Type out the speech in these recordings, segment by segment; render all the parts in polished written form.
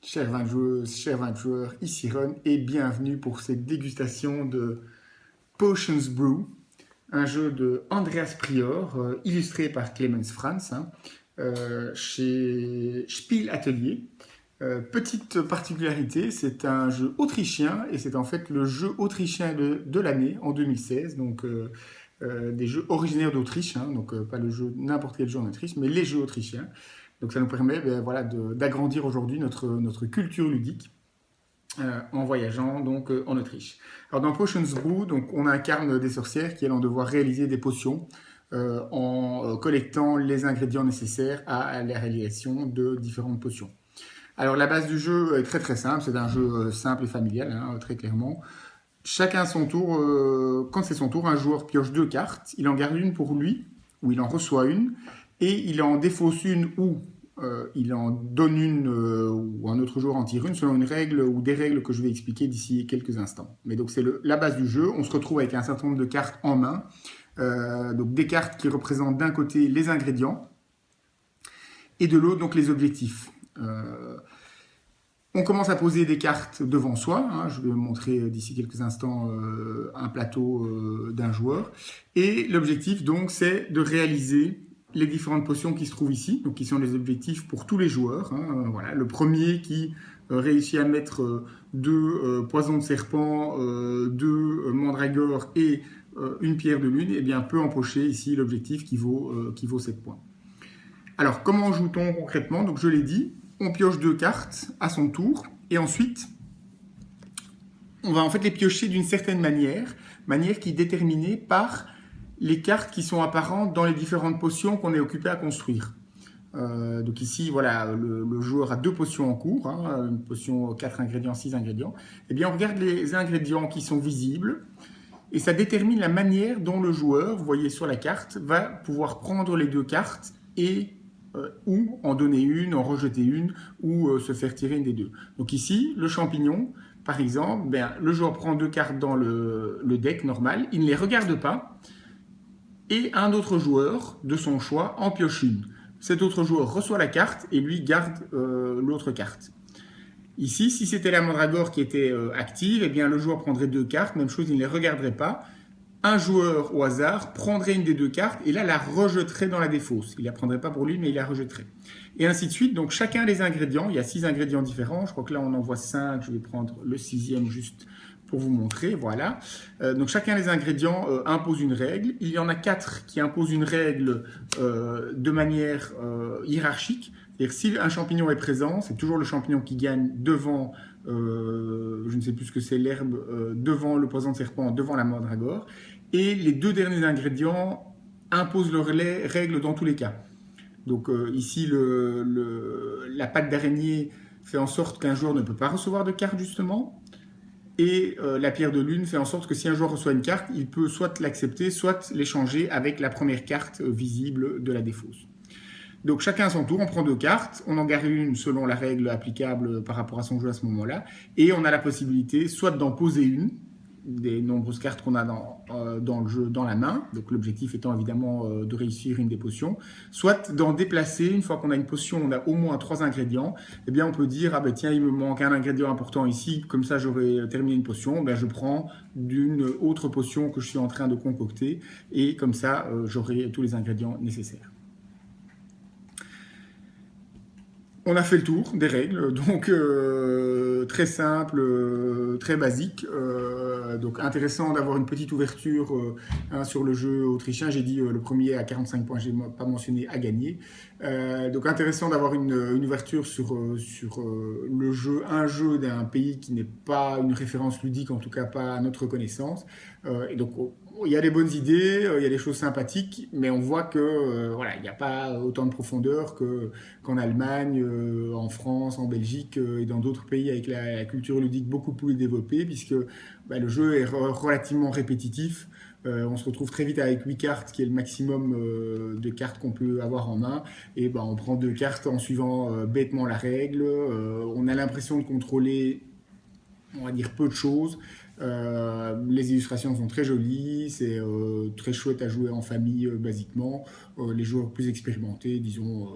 Chers 20 joueurs, ici Ron et bienvenue pour cette dégustation de Potions Brew, un jeu de Andreas Prior, illustré par Clemens Franz, chez Spiel Atelier. Petite particularité, c'est un jeu autrichien et c'est en fait le jeu autrichien de l'année en 2016, donc des jeux originaires d'Autriche, donc pas le jeu n'importe quel jeu en Autriche, mais les jeux autrichiens. Donc ça nous permet voilà, d'agrandir aujourd'hui notre culture ludique en voyageant donc en Autriche. Alors dans Potions Brew, donc on incarne des sorcières qui vont devoir réaliser des potions en collectant les ingrédients nécessaires à la réalisation de différentes potions. Alors la base du jeu est très très simple, c'est un jeu simple et familial, très clairement. Chacun son tour, quand c'est son tour, un joueur pioche deux cartes, il en garde une pour lui, ou il en reçoit une, et il en défausse une ou il en donne une ou un autre joueur en tire une selon une règle ou des règles que je vais expliquer d'ici quelques instants. Mais donc c'est la base du jeu, on se retrouve avec un certain nombre de cartes en main, donc des cartes qui représentent d'un côté les ingrédients et de l'autre donc les objectifs. On commence à poser des cartes devant soi. Je vais montrer d'ici quelques instants un plateau d'un joueur. Et l'objectif, donc, c'est de réaliser les différentes potions qui se trouvent ici, donc qui sont les objectifs pour tous les joueurs. Voilà. Le premier qui réussit à mettre deux poisons de serpent, deux mandragores et une pierre de lune, eh bien, peut empocher ici l'objectif qui vaut 7 points. Alors, comment joue-t-on concrètement? Donc, je l'ai dit, on pioche deux cartes à son tour, et ensuite, on va en fait les piocher d'une certaine manière qui est déterminée par les cartes qui sont apparentes dans les différentes potions qu'on est occupé à construire. Donc ici, voilà, le joueur a deux potions en cours, une potion 4 ingrédients, 6 ingrédients. Eh bien, on regarde les ingrédients qui sont visibles, et ça détermine la manière dont le joueur, vous voyez sur la carte, va pouvoir prendre les deux cartes et ou en donner une, en rejeter une, ou se faire tirer une des deux. Donc ici, le champignon, par exemple, le joueur prend deux cartes dans le deck normal, il ne les regarde pas, et un autre joueur de son choix en pioche une. Cet autre joueur reçoit la carte et lui garde l'autre carte. Ici, si c'était la mandragore qui était active, eh bien le joueur prendrait deux cartes, même chose, il ne les regarderait pas. Un joueur au hasard prendrait une des deux cartes et là la rejetterait dans la défausse. Il ne la prendrait pas pour lui, mais il la rejetterait. Et ainsi de suite. Donc chacun des ingrédients, il y a 6 ingrédients différents. Je crois que là on en voit 5. Je vais prendre le 6e juste pour vous montrer. Voilà. Donc chacun des ingrédients impose une règle. Il y en a 4 qui imposent une règle de manière hiérarchique. C'est-à-dire si un champignon est présent, c'est toujours le champignon qui gagne devant, je ne sais plus ce que c'est, l'herbe, devant le poison de serpent, devant la mandragore. Et les deux derniers ingrédients imposent leurs règles dans tous les cas. Donc ici, la patte d'araignée fait en sorte qu'un joueur ne peut pas recevoir de carte justement. Et la pierre de lune fait en sorte que si un joueur reçoit une carte, il peut soit l'accepter, soit l'échanger avec la première carte visible de la défausse. Donc chacun à son tour, on prend deux cartes, on en garde une selon la règle applicable par rapport à son jeu à ce moment-là, et on a la possibilité soit d'en poser une, des nombreuses cartes qu'on a dans le jeu, dans la main, donc l'objectif étant évidemment de réussir une des potions, soit d'en déplacer, une fois qu'on a une potion, on a au moins 3 ingrédients, eh bien on peut dire, ah ben tiens, il me manque un ingrédient important ici, comme ça j'aurai terminé une potion, ben je prends d'une autre potion que je suis en train de concocter, et comme ça j'aurai tous les ingrédients nécessaires. On a fait le tour des règles, donc très simple, très basique. Donc intéressant d'avoir une petite ouverture sur le jeu autrichien. J'ai dit le premier à 45 points, je n'ai pas mentionné à gagner. Donc intéressant d'avoir une ouverture sur le jeu, un jeu d'un pays qui n'est pas une référence ludique, en tout cas pas à notre connaissance. Et donc il y a des bonnes idées, il y a des choses sympathiques, mais on voit que voilà, il n'y a pas autant de profondeur qu'en Allemagne, en France, en Belgique et dans d'autres pays avec la culture ludique beaucoup plus développée, puisque le jeu est relativement répétitif. On se retrouve très vite avec 8 cartes, qui est le maximum de cartes qu'on peut avoir en main. Et on prend 2 cartes en suivant bêtement la règle. On a l'impression de contrôler, on va dire, peu de choses. Les illustrations sont très jolies, c'est très chouette à jouer en famille basiquement. Les joueurs plus expérimentés, disons,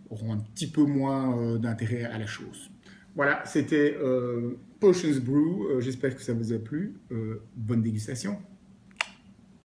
auront un petit peu moins d'intérêt à la chose. Voilà, c'était Potions Brew. J'espère que ça vous a plu. Bonne dégustation.